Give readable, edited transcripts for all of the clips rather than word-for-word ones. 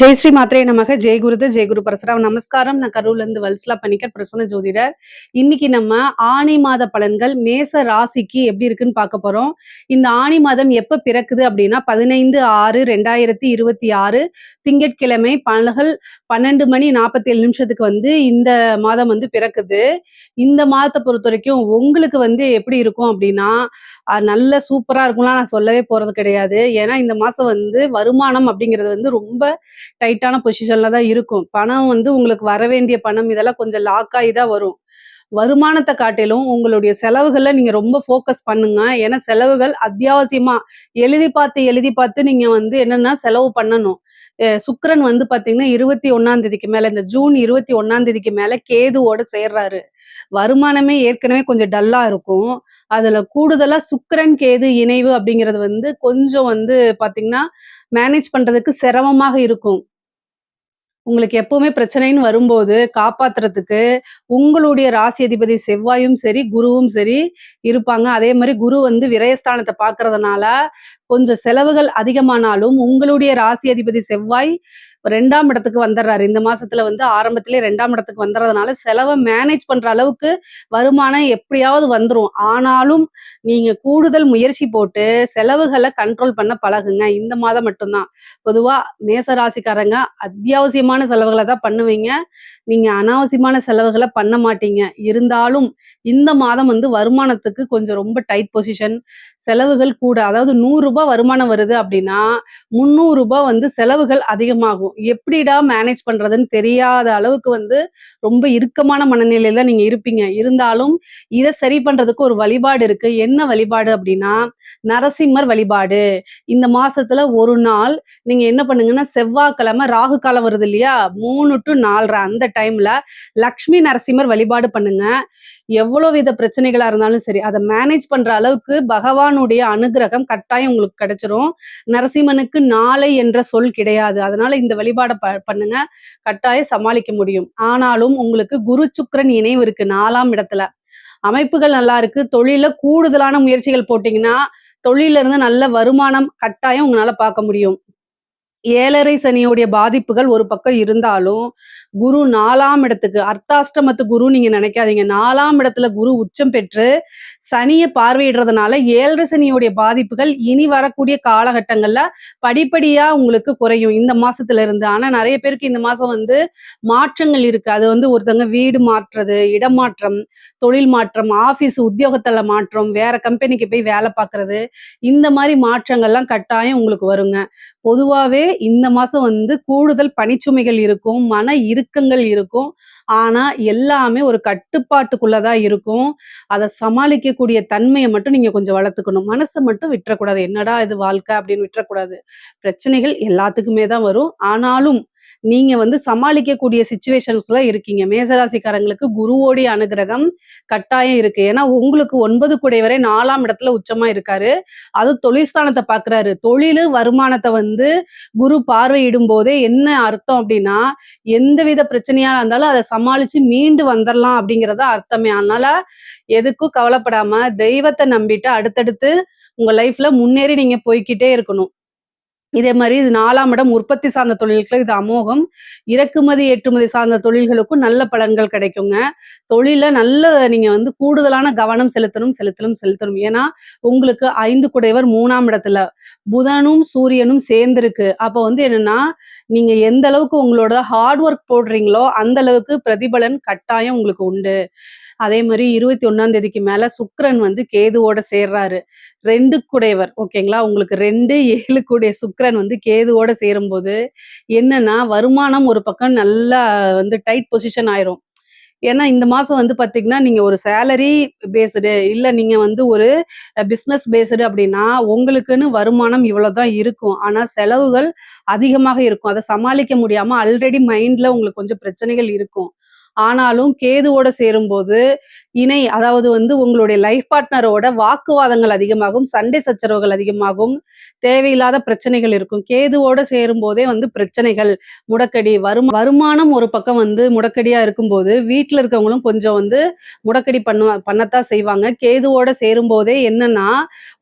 ஜெய் ஸ்ரீ மாத்ரே நமக. ஜெய் குருது ஜெய் குரு பரசுராம். நமஸ்காரம். நான் கரூர்ல இருந்து வல்சலா பணிக்கர், பிரசன்ன ஜோதிடர். இன்னைக்கு நம்ம ஆனி மாத பலன்கள் மேச ராசிக்கு எப்படி இருக்குன்னு பார்க்க போறோம். இந்த ஆனி மாதம் எப்ப பிறக்குது அப்படின்னா 15/6/2026 திங்கட்கிழமை பகல் 12:47 வந்து இந்த மாதம் வந்து பிறக்குது. இந்த மாதத்தை பொறுத்த வரைக்கும் உங்களுக்கு வந்து எப்படி இருக்கும் அப்படின்னா நல்ல சூப்பரா இருக்கும்லாம் நான் சொல்லவே போறது கிடையாது. ஏன்னா இந்த மாசம் வந்து வருமானம் அப்படிங்கிறது வந்து ரொம்ப டைட்டான பொசிஷன்ல தான் இருக்கும். பணம் வந்து உங்களுக்கு வர வேண்டிய பணம் இதெல்லாம் கொஞ்சம் லாக் ஆகி தான் வரும். வருமானத்த காட்டிலும் உங்களுடைய செலவுகள்ல நீங்க ரொம்ப ஃபோக்கஸ் பண்ணுங்க. ஏன்னா செலவுகள் அத்தியாவசியமா எழுதி பார்த்து நீங்க வந்து என்னன்னா செலவு பண்ணணும். சுக்கிரன் வந்து பார்த்தீங்கன்னா 21ஆம் தேதிக்கு மேல இந்த ஜூன் 21ஆம் தேதிக்கு மேல கேதுவோட சேர்றாரு. வருமானமே ஏற்கனவே கொஞ்சம் டல்லா இருக்கும். அதுல கூடுதலா சுக்கிரன், கேது இணைவு அப்படிங்கிறது வந்து கொஞ்சம் வந்து பார்த்தீங்கன்னா, மேனேஜ் பண்றதுக்கு சிரமமாக இருக்கும். உங்களுக்கு எப்பவுமே பிரச்சனைன்னு வரும்போது காப்பாத்துறதுக்கு உங்களுடைய ராசி அதிபதி செவ்வாயும் சரி, குருவும் சரி இருப்பாங்க. அதே மாரி குரு வந்து விரயஸ்தானத்த பார்க்கறதுனால, கொஞ்சம் செலவுகள் அதிகமானாலும் உங்களுடைய ராசி அதிபதி செவ்வாய் 2ஆம் இடத்துக்கு வந்துடுறாரு. இந்த மாசத்துல வந்து ஆரம்பத்திலே 2ஆம் இடத்துக்கு வந்துறதுனால, செலவ மேனேஜ் பண்ற அளவுக்கு வருமானம் எப்படியாவது வந்துரும். ஆனாலும் நீங்க கூடுதல் முயற்சி போட்டு செலவுகள கண்ட்ரோல் பண்ண பழகுங்க. இந்த மாதம் மட்டும் தான். பொதுவா மேச ராசிக்காரங்க அத்தியாவசியமான செலவுகள தான் பண்ணுவீங்க. நீங்க அனாவசியமான செலவுகள பண்ண மாட்டீங்க. இருந்தாலும் இந்த மாதம் வந்து வருமானத்துக்கு கொஞ்சம் ரொம்ப டைட் பொசிஷன். செலவுகள் கூட. அதாவது ரூ. 100 வருமானம் வருது அப்படின்னா, ரூ. 300 வந்து செலவுகள் அதிகமாகும். எப்படிடா மேனேஜ் பண்றதுன்னு தெரியாத அளவுக்கு வந்து ரொம்ப இறுக்கமான மனநிலையில தான் நீங்க இருப்பீங்க. இருந்தாலும் இத சரி பண்றதுக்கு ஒரு வழிபாடு இருக்கு. என்ன வழிபாடு அப்படின்னா, நரசிம்மர் வழிபாடு. இந்த மாசத்துல ஒரு நாள் நீங்க என்ன பண்ணுங்கன்னா, செவ்வாய்க்கிழமை ராகு காலம் வருது இல்லையா? 3 டூ 4:30 அந்த டைம்ல லக்ஷ்மி நரசிம்மர் வழிபாடு பண்ணுங்க. எவ்வளோ வித பிரச்சனைகளா இருந்தாலும் சரி, அத மேனேஜ் பண்ற அளவுக்கு பகவானுடைய அனுக்கிரகம் கட்டாயம் உங்களுக்கு கிடைச்சிரும். நரசிம்மனுக்கு நாளை என்ற சொல் கிடையாது. அதனால இந்த வழிபாட பண்ணுங்க. கட்டாயம் சமாளிக்க முடியும். ஆனாலும் உங்களுக்கு குரு, சுக்கிரன் இணைவு இருக்கு 4ஆம் இடத்துல. அமைப்புகள் நல்லா இருக்கு. தொழில்ல கூடுதலான முயற்சிகள் போட்டீங்கன்னா, தொழில்ல இருந்து நல்ல வருமானம் கட்டாயம் உங்களால பார்க்க முடியும். 7.5 சனியுடைய பாதிப்புகள் ஒரு பக்கம் இருந்தாலும், குரு 4ஆம் இடத்துக்கு அர்த்தாஷ்டமத்து குரு நீங்க நினைக்காதீங்க. 4ஆம் இடத்துல குரு உச்சம் பெற்று, சனிய பார்வையிடுறதுனால 7.5 சனியுடைய பாதிப்புகள் இனி வரக்கூடிய காலகட்டங்கள்ல படிப்படியா உங்களுக்கு குறையும். இந்த மாசத்துல இருந்து. ஆனா நெறைய பேருக்கு இந்த மாசம் வந்து மாற்றங்கள் இருக்கு. அது வந்து ஒருத்தவங்க வீடு மாற்றுறது, இடமாற்றம், தொழில் மாற்றம், ஆஃபீஸ் உத்தியோகத்துல மாற்றம், வேற கம்பெனிக்கு போய் வேலை பார்க்கறது, இந்த மாரி மாற்றங்கள்லாம் கட்டாயம் உங்களுக்கு வருங்க. பொதுவாவே இந்த மாசம் வந்து கூடுதல் பணிச்சுமைகள் இருக்கும். மன இறுக்கங்கள் இருக்கும். ஆனா, எல்லாமே ஒரு கட்டுப்பாட்டுக்குள்ள தான் இருக்கும். அத சமாளிக்கக்கூடிய தன்மைய மட்டும் நீங்க கொஞ்சம் வளர்த்துக்கணும். மனச மட்டும் விட்டுறக்கூடாது. என்னடா இது வாழ்க்கை அப்படின்னு விட்டுறக்கூடாது. பிரச்சனைகள் எல்லாத்துக்குமே தான் வரும். ஆனாலும் நீங்க வந்து சமாளிக்கக்கூடிய சிச்சுவேஷன்ஸ்ல இருக்கீங்க. மேசராசிக்காரங்களுக்கு குருவோடைய அனுகிரகம் கட்டாயம் இருக்கு. ஏன்னா, உங்களுக்கு 9 குடைவரை 4ஆம் இடத்துல உச்சமா இருக்காரு. அது தொழில் ஸ்தானத்த பார்க்குறாரு. தொழிலு, வருமானத்த வந்து குரு பார்வையிடும் போதே என்ன அர்த்தம் அப்டின்னா, எந்தவித பிரச்சனையா இருந்தாலும் அத சமாளிச்சு மீண்டு வந்துரலாம் அப்டிங்கிறது தான் அர்த்தமே. அதனால எதுக்கும் கவலைப்படாம தெய்வத்த நம்பிட்டு அடுத்தடுத்து உங்க லைஃப்ல முன்னேறி நீங்க போய்க்கிட்டே இருக்கணும். இதே மாரி இது 4ஆம் இடம் உற்பத்தி சார்ந்த தொழிலுக்கு இது அமோகம். இறக்குமதி, ஏற்றுமதி சார்ந்த தொழில்களுக்கும் நல்ல பலன்கள் கிடைக்குங்க. தொழில்ல நல்ல நீங்க வந்து கூடுதலான கவனம் செலுத்தணும். ஏன்னா, உங்களுக்கு 5 குடையவர் 3ஆம் இடத்துல. புதனும், சூரியனும் சேர்ந்திருக்கு. அப்ப வந்து என்னன்னா, நீங்க எந்த அளவுக்கு உங்களோட ஹார்ட் ஒர்க் போடுறீங்களோ, அந்த அளவுக்கு பிரதிபலன் கட்டாயம் உங்களுக்கு உண்டு. அதே மாரி 21ஆம் தேதிக்கு மேல சுக்கிரன் வந்து கேதுவோட சேர்றாரு. 2 குடையவர் ஓகேங்களா? உங்களுக்கு 2, 7 கூடிய சுக்கிரன் வந்து கேதுவோட சேரும்போது, என்னன்னா வருமானம் ஒரு பக்கம் நல்லா வந்து டைட் பொசிஷன் ஆயிரும். ஏன்னா இந்த மாசம் வந்து பார்த்தீங்கன்னா, நீங்க ஒரு சேலரி பேஸ்டு இல்ல நீங்க வந்து ஒரு பிசினஸ் பேஸ்டு அப்படின்னா, உங்களுக்குன்னு வருமானம் இவ்வளோ தான் இருக்கும். ஆனா செலவுகள் அதிகமாக இருக்கும். அத சமாளிக்க முடியாம ஆல்ரெடி மைண்ட்ல உங்களுக்கு கொஞ்சம் பிரச்சனைகள் இருக்கும். ஆனாலும் கேதுவோட சேரும்போது, அதாவது வந்து உங்களுடைய லைஃப் பார்ட்னரோட வாக்குவாதங்கள் அதிகமாகும், சண்டை சச்சரவுகள் அதிகமாகும், தேவையில்லாத பிரச்சனைகள் இருக்கும். கேதுவோட சேரும்போதே வந்து பிரச்சனைகள், முடக்கடி, வருமானம் ஒரு பக்கம் வந்து முடக்கடியா இருக்கும்போது, வீட்ல இருக்கவங்களும் கொஞ்சம் வந்து முடக்கடி பண்ணத்தான் செய்வாங்க. கேதுவோட சேரும்போதே என்னன்னா,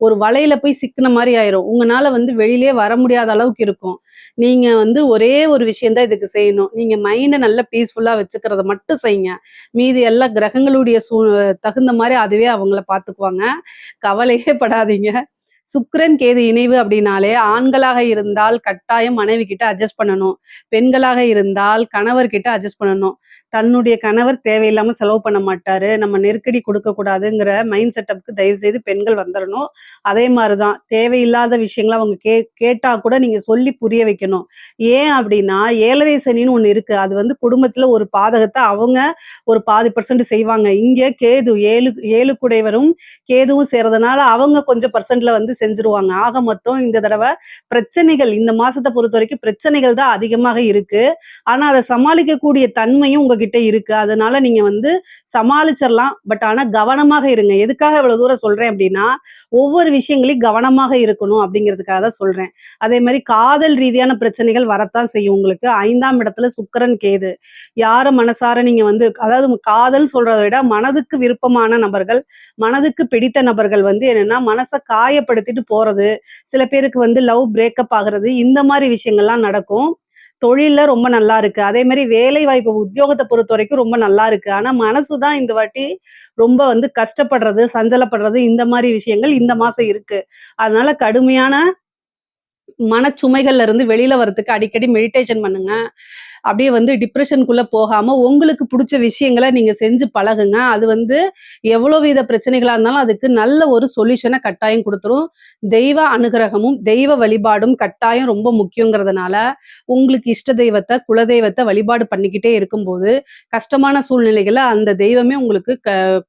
ஒரு வலையில போய் சிக்குன மாரி ஆயிரும். உங்கனால வந்து வெளியிலயே வர முடியாத அளவுக்கு இருக்கும். நீங்க வந்து ஒரே ஒரு விஷயம் தான் இதுக்கு செய்யணும். நீங்க மைண்ட நல்லா பீஸ்ஃபுல்லா வச்சுக்கிறத மட்டும் செய்யுங்க. மீதி எல்லா கிரகங்களுடைய தகுந்த மாரி அதுவே அவங்கள பார்த்துக்குவாங்க. கவலையே படாதீங்க. சுக்கிரன், கேது இணைவு அப்படின்னாலே, ஆண்களாக இருந்தால் கட்டாயம் மனைவி கிட்ட அட்ஜஸ்ட் பண்ணணும். பெண்களாக இருந்தால் கணவர்கிட்ட அட்ஜஸ்ட் பண்ணணும். தன்னுடைய கணவர் தேவையில்லாம செலவு பண்ண மாட்டாரு. நம்ம நெருக்கடி குடுக்கக்கூடாதுங்கிற மைண்ட் செட்டப்க்கு தயவுசெய்து பெண்கள் வந்துரணும். அதே மாரி தான் தேவையில்லாத விஷயங்கள அவங்க கேட்டா கூட நீங்க சொல்லி புரிய வைக்கணும். ஏன் அப்படின்னா, 7:30 சனின்னு ஒண்ணு இருக்கு. அது வந்து குடும்பத்துல ஒரு பாதகத்த அவங்க ஒரு பாதி பெர்சன்ட் செய்வாங்க. இங்க கேது 7 குடைவரும் கேதுவும் சேர்றதுனால அவங்க கொஞ்சம் பெர்சன்ட்ல வந்து செஞ்சுருவாங்க. ஆக மொத்தம் இந்த தடவ பிரச்சனைகள் இந்த மாசத்த பொறுத்தவரைக்கும் பிரச்சனைகள் தான் அதிகமாக இருக்கு. ஆனா அத சமாளிக்கக்கூடிய தன்மையும் உங்ககிட்ட இருக்கு. அதனால நீங்க வந்து சமாளிச்சிரலாம். பட் ஆனா கவனமாக இருங்க. எதுக்காக இவ்வளவு தூரம் சொல்றேன் அப்டின்னா, ஒவ்வொரு விஷயங்களையும் கவனமாக இருக்கணும் அப்டிங்கிறதுக்காக தான் சொல்றேன். அதே மாரி காதல் ரீதியான பிரச்சனைகள் வரத்தான் செய்யும் உங்களுக்கு. 5ஆம் இடத்துல சுக்கிரன், கேது. யார மனசார நீங்க வந்து அதாவது காதல் சொல்றத விட மனதுக்கு விருப்பமான நபர்கள், மனதுக்கு பிடித்த நபர்கள் வந்து என்னன்னா, மனச காயப்படுத்திட்டு போறது, சில பேருக்கு வந்து லவ் பிரேக்கப் ஆகுறது, இந்த மாரி விஷயங்கள்லாம் நடக்கும். தொழில்ல ரொம்ப நல்லா இருக்கு. அதே மாரி வேலை வாய்ப்பு உத்தியோகத்த பொறுத்தவரைக்கும் ரொம்ப நல்லா இருக்கு. ஆனா மனசு தான் இந்த வாட்டி ரொம்ப வந்து கஷ்டப்படுறது, சஞ்சலப்படுறது இந்த மாரி விஷயங்கள் இந்த மாசம் இருக்கு. அதனால கடுமையான மனச்சுமைகள்ல இருந்து வெளியில வரதுக்கு அடிக்கடி மெடிடேஷன் பண்ணுங்க. அப்படியே வந்து டிப்ரஷனுக்குள்ள போகாம, உங்களுக்கு புடிச்ச விஷயங்கள நீங்க செஞ்சு பழகுங்க. அது வந்து எவ்வளோ வித பிரச்சனைகளா இருந்தாலும் அதுக்கு நல்ல ஒரு சொல்யூஷன கட்டாயம் குடுத்துரும். தெய்வ அனுகிரகமும், தெய்வ வழிபாடும் கட்டாயம் ரொம்ப முக்கியங்கிறதுனால, உங்களுக்கு இஷ்ட தெய்வத்த, குலதெய்வத்த வழிபாடு பண்ணிக்கிட்டே இருக்கும்போது, கஷ்டமான சூழ்நிலைகள்ல அந்த தெய்வமே உங்களுக்கு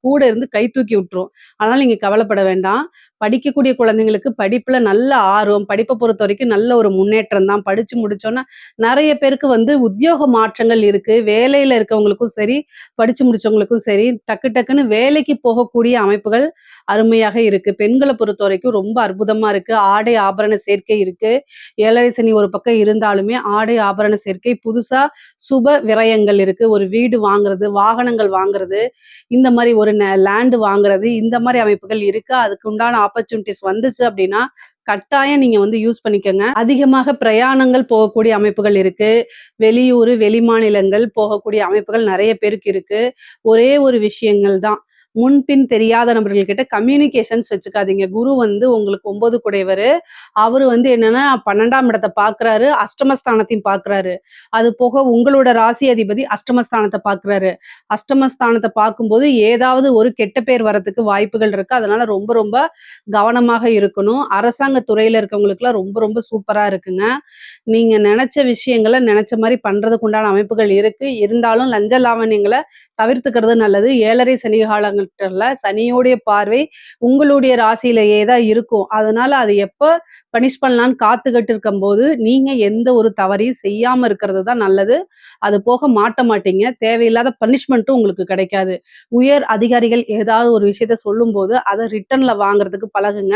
கூட இருந்து கை தூக்கி விட்டுரும். அதனால நீங்க கவலைப்பட வேண்டாம். படிக்கக்கூடிய குழந்தைங்களுக்கு படிப்புல நல்ல ஆர்வம், படிப்ப பொறுத்தவரைக்கும் நல்ல ஒரு முன்னேற்றம் தான். படிச்சு முடிச்சோன நெறைய பேருக்கு வந்து உத்தியோக மாற்றங்கள் இருக்கு. வேலையில இருக்கவங்களுக்கும் சரி, படிச்சு முடிச்சவங்களுக்கும் சரி, டக்கு டக்குன்னு வேலைக்கு போகக்கூடிய அமைப்புகள் அருமையாக இருக்கு. பெண்கள பொறுத்தவரைக்கும் ரொம்ப அற்புதமா இருக்கு. ஆடை ஆபரண சேர்க்கை இருக்கு. 7:30 சனி ஒரு பக்கம் இருந்தாலுமே, ஆடை ஆபரண சேர்க்கை புதுசா சுப விரயங்கள் இருக்கு. ஒரு வீடு வாங்குறது, வாகனங்கள் வாங்குறது, இந்த மாரி ஒரு லேண்ட் வாங்குறது, இந்த மாரி அமைப்புகள் இருக்கு. அதுக்கு உண்டான ஆப்பர்ச்சுனிட்டீஸ் வந்துச்சு அப்டின்னா, கட்டாயம் நீங்க வந்து யூஸ் பண்ணிக்கங்க. அதிகமாக பிரயாணங்கள் போகக்கூடிய அமைப்புகள் இருக்கு. வெளியூரு, வெளிமாநிலங்கள் போகக்கூடிய அமைப்புகள் நெறைய பேருக்கு இருக்கு. ஒரே ஒரு விஷயங்கள் தான். முன்பின் தெரியாத நபர்கள் கிட்ட கம்யூனிகேஷன்ஸ் வச்சுக்காதீங்க. குரு வந்து உங்களுக்கு 9 குடையவரு. அவரு வந்து என்னன்னா 12ஆம் இடத்த பார்க்குறாரு, அஷ்டமஸ்தானத்தையும் பார்க்குறாரு. அது போக உங்களோட ராசி அதிபதி அஷ்டமஸ்தானத்த பார்க்குறாரு. அஷ்டமஸ்தானத்த பார்க்கும்போது ஏதாவது ஒரு கெட்ட பேர் வரதுக்கு வாய்ப்புகள் இருக்கு. அதனால ரொம்ப ரொம்ப கவனமாக இருக்கணும். அரசாங்க துறையில இருக்கவங்களுக்குலாம் ரொம்ப ரொம்ப சூப்பரா இருக்குங்க. நீங்க நெனச்ச விஷயங்கள நெனச்ச மாரி பண்றதுக்கு உண்டான அமைப்புகள் இருக்கு. இருந்தாலும் லஞ்ச லாவண்யங்கள தவிர்த்துக்கிறது நல்லது. 7:30 சனி காலங்கள்ல சனியோடைய பார்வை உங்களுடைய ராசியிலேயே தான் இருக்கும். அதனால அது எப்ப பனிஷ் பண்ணலான்னு காத்துக்கிட்டு இருக்கும்போது, நீங்க எந்த ஒரு தவறையும் செய்யாம இருக்கிறது தான் நல்லது. அது போக மாட்ட மாட்டீங்க. தேவையில்லாத பனிஷ்மென்ட்டும் உங்களுக்கு கிடைக்காது. உயர் அதிகாரிகள் ஏதாவது ஒரு விஷயத்த சொல்லும்போது, அத ரிட்டர்ன்ல வாங்குறதுக்கு பழகுங்க.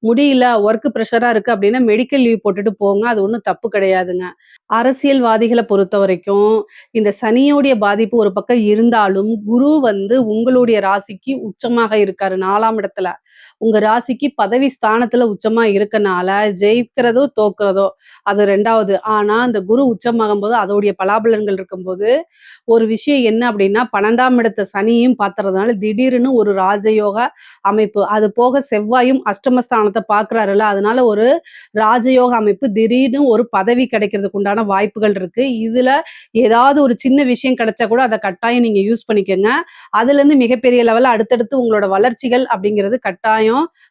முடியல, ஒர்க் பிரஷரா இருக்கு அப்டின்னா மெடிக்கல் லீவ் போட்டுட்டு போங்க. அது ஒண்ணும் தப்பு கிடையாதுங்க. அரசியல்வாதிகள பொறுத்தவரைக்கும், இந்த சனியோடைய பாதிப்பு ஒரு பக்கம் இருந்தாலும், குரு வந்து உங்களுடைய ராசிக்கு உச்சமாக இருக்காரு 4ஆம் இடத்துல. உங்க ராசிக்கு பதவி ஸ்தானத்துல உச்சமா இருக்கனால, ஜெயிக்கிறதோ, தோக்குறதோ அது 2வது. ஆனா, அந்த குரு உச்சமாகும்போது அதோடைய பலாபலன்கள் இருக்கும்போது, ஒரு விஷயம் என்ன அப்டின்னா, 12ஆம் இடத்த சனியும் பாத்துறதுனால திடீர்னு ஒரு ராஜயோக அமைப்பு. அது போக செவ்வாயும் அஷ்டமஸ்தானத்த பார்க்குறாருல்ல, அதனால ஒரு ராஜயோக அமைப்பு திடீர்னு ஒரு பதவி கிடைக்கிறதுக்கு உண்டான வாய்ப்புகள் இருக்கு. இதுல ஏதாவது ஒரு சின்ன விஷயம் கிடைச்சா கூட அத கட்டாயம் நீங்க யூஸ் பண்ணிக்கங்க. அதுலேருந்து மிகப்பெரிய லெவல்ல அடுத்தடுத்து உங்களோட வளர்ச்சிகள் அப்படிங்கிறது கட்டாயம்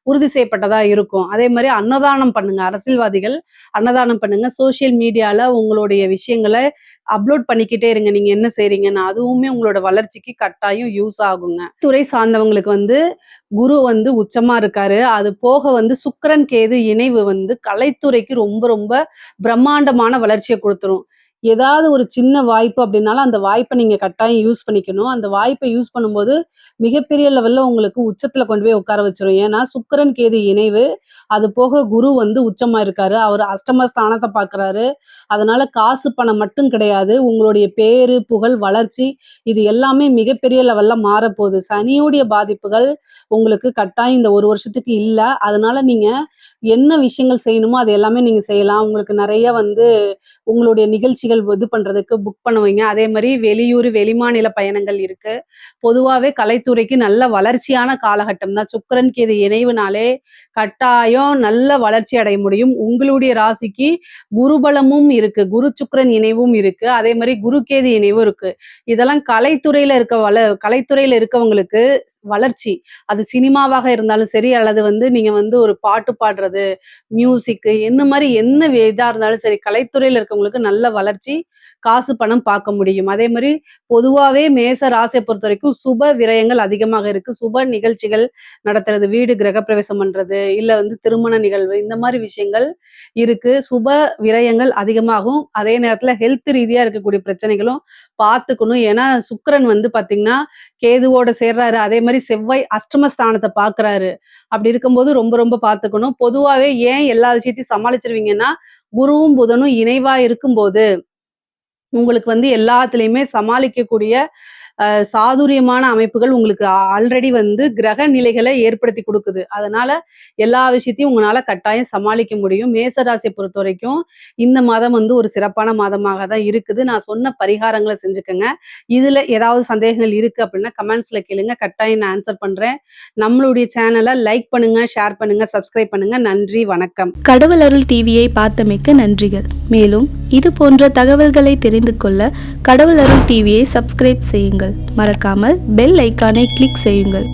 உறுதி செய்யப்பட்டதா இருக்கும். அதே மாரி அன்னதானம் பண்ணுங்க. அரசியல்வாதிகள் அன்னதானம் பண்ணுங்க. சோசியல் மீடியால உங்களுடைய விஷயங்கள அப்லோட் பண்ணிக்கிட்டே இருங்க. நீங்க என்ன செய்றீங்கன்னு. அதுவுமே உங்களோட வளர்ச்சிக்கு கட்டாயம் யூஸ் ஆகுங்க. துறை சார்ந்தவங்களுக்கு வந்து குரு வந்து உச்சமா இருக்காரு. அது போக வந்து சுக்கிரன், கேது இணைவு வந்து கலைத்துறைக்கு ரொம்ப ரொம்ப பிரம்மாண்டமான வளர்ச்சிய குடுத்துரும். ஏதாவது ஒரு சின்ன வாய்ப்பு அப்படின்னாலும் அந்த வாய்ப்ப நீங்க கட்டாயம் யூஸ் பண்ணிக்கணும். அந்த வாய்ப்ப யூஸ் பண்ணும்போது மிகப்பெரிய லெவல்ல உங்களுக்கு உச்சத்துல கொண்டு போய் உட்கார வச்சுரும். ஏன்னா சுக்கிரன், கேது இணைவு. அது போக குரு வந்து உச்சமா இருக்காரு. அவரு அஷ்டம ஸ்தானத்த பார்க்குறாரு. அதனால காசு, பணம் மட்டும் கிடையாது. உங்களுடைய பேரு, புகழ், வளர்ச்சி இது எல்லாமே மிகப்பெரிய லெவல்ல மாறப்போகுது. சனியுடைய பாதிப்புகள் உங்களுக்கு கட்டாயம் இந்த 1 வருஷத்துக்கு இல்ல. அதனால நீங்க என்ன விஷயங்கள் செய்யணுமோ அது எல்லாமே நீங்க செய்யலாம். உங்களுக்கு நெறைய வந்து உங்களுடைய நிகழ்ச்சிகள் இது பண்றதுக்கு புக் பண்ணுவீங்க. அதே மாரி வெளியூர், வெளிமாநில பயணங்கள் இருக்கு. பொதுவாவே கலைத்துறைக்கு நல்ல வளர்ச்சியான காலகட்டம் தான். சுக்கிரன், கேது இணைவுனாலே கட்டாயம் நல்ல வளர்ச்சி அடைய முடியும். உங்களுடைய ராசிக்கு குருபலமும் இருக்கு. குரு, சுக்கிரன் இணைவும் இருக்கு. அதே மாரி குரு, கேது இணைவும் இருக்கு. இதெல்லாம் கலைத்துறையில இருக்கவங்களுக்கு வளர்ச்சி. அது சினிமாவாக இருந்தாலும் சரி, அல்லது வந்து நீங்க வந்து ஒரு பாட்டு பாடுறது, மியூசிக்கு இந்த மாரி என்ன இதா இருந்தாலும் சரி, கலைத்துறையில இருக்கவங்களுக்கு நல்ல வளர்ச்சி, காசு, பணம் பார்க்க முடியும். அதே மாரி பொதுவாவே மேச ராசிய பொறுத்தவரைக்கும் சுப விரயங்கள் அதிகமாக இருக்கு. சுப நிகழ்ச்சிகள் நடத்துறது, வீடு கிரகப்பிரவேசம் பண்றது, இல்ல வந்து திருமண நிகழ்வு இந்த மாரி விஷயங்கள் இருக்கு. சுப விரயங்கள் அதிகமாகும். அதே நேரத்துல ஹெல்த் ரீதியா இருக்கக்கூடிய பிரச்சனைகளும் பார்த்துக்கணும். ஏன்னா சுக்கிரன் வந்து பார்த்தீங்கன்னா, கேதுவோட சேர்றாரு. அதே மாரி செவ்வாய் அஷ்டம ஸ்தானத்த பார்க்குறாரு. அப்படி இருக்கும்போது ரொம்ப ரொம்ப பார்த்துக்கணும். பொதுவாவே ஏன் எல்லா விஷயத்தையும் சமாளிச்சுருவீங்கன்னா, குருவும், புதனும் இணைவா இருக்கும்போது, உங்களுக்கு வந்து எல்லாத்துலயுமே சமாளிக்கக்கூடிய சாதுரியமான அமைப்புகள் உங்களுக்கு ஆல்ரெடி வந்து கிரக நிலைகளை ஏற்படுத்தி குடுக்குது. அதனால எல்லா விஷயத்தையும் உங்களால கட்டாயம் சமாளிக்க முடியும். மேச ராசிய பொறுத்தவரைக்கும் இந்த மாதம் வந்து ஒரு சிறப்பான மாதமாக தான் இருக்குது. நான் சொன்ன பரிகாரங்கள செஞ்சுக்கங்க. இதுல ஏதாவது சந்தேகங்கள் இருக்கு அப்படின்னா கமெண்ட்ஸ்ல கேளுங்க. கட்டாயம் நான் ஆன்சர் பண்றேன். நம்மளுடைய சேனல லைக் பண்ணுங்க, ஷேர் பண்ணுங்க, சப்ஸ்கிரைப் பண்ணுங்க. நன்றி, வணக்கம். கடவுள் அருள் டிவியை பார்த்தமைக்கு நன்றிகள். மேலும் இது போன்ற தகவல்களை தெரிந்து கொள்ள கடவுள் அருள் டிவியை சப்ஸ்கிரைப் செய்யுங்கள். மறக்காமல் பெல் ஐக்கானை கிளிக் செய்யுங்கள்.